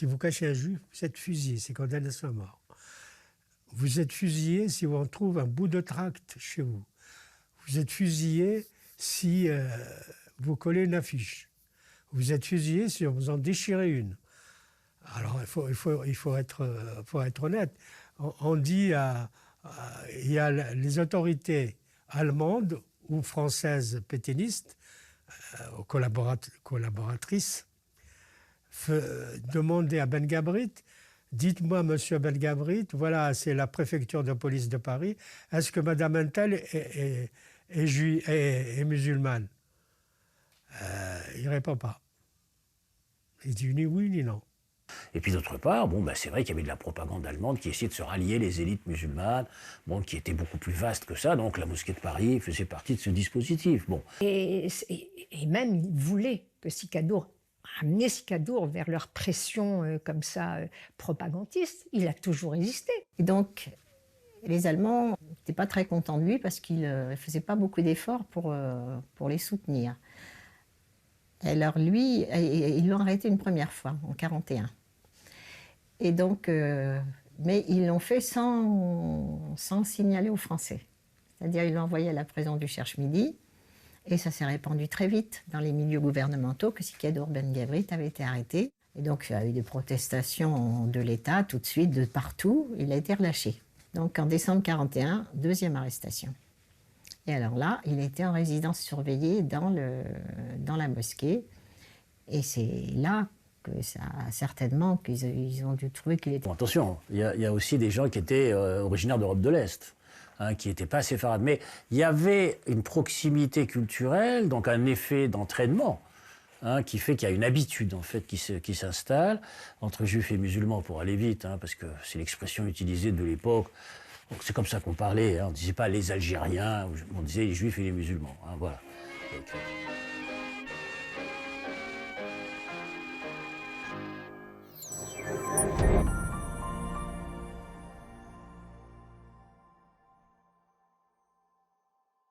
si vous cachez un juif, vous êtes fusillé, c'est condamné à mort. Vous êtes fusillé si on trouve un bout de tract chez vous. Vous êtes fusillé si vous collez une affiche. Vous êtes fusillé si on vous en déchire une. Alors il faut être honnête. On dit il y a les autorités allemandes ou françaises pétainistes, collaboratrices, demander à Ben Gabrit, dites-moi, monsieur Ben Gabrit, voilà, c'est la préfecture de police de Paris, est-ce que madame Untel est musulmane? Il ne répond pas. Il dit ni oui ni non. Et puis d'autre part, bon, c'est vrai qu'il y avait de la propagande allemande qui essayait de se rallier les élites musulmanes, bon, qui était beaucoup plus vaste que ça, donc la mosquée de Paris faisait partie de ce dispositif. Bon. Et même, ils voulaient que amener Sicadour vers leur pression comme ça, propagandiste. Il a toujours résisté. Et donc, les Allemands n'étaient pas très contents de lui parce qu'il ne faisait pas beaucoup d'efforts pour les soutenir. Alors lui, ils l'ont arrêté une première fois, en 1941. Et donc, mais ils l'ont fait sans signaler aux Français. C'est-à-dire, ils l'ont envoyé à la prison du Cherche-Midi, et ça s'est répandu très vite dans les milieux gouvernementaux que Sicadour Ben Gabrit avait été arrêté. Et donc, il y a eu des protestations de l'État tout de suite, de partout. Il a été relâché. Donc, en décembre 1941, deuxième arrestation. Et alors là, il était en résidence surveillée dans la mosquée. Et c'est là que ça, certainement, qu'ils ont dû trouver qu'il était... Bon, attention, il y a aussi des gens qui étaient originaires d'Europe de l'Est, qui n'étaient pas séfarades. Mais il y avait une proximité culturelle, donc un effet d'entraînement, qui fait qu'il y a une habitude, en fait, qui s'installe entre juifs et musulmans, pour aller vite, parce que c'est l'expression utilisée de l'époque. C'est comme ça qu'on parlait, on ne disait pas les Algériens, on disait les juifs et les musulmans, voilà. Donc,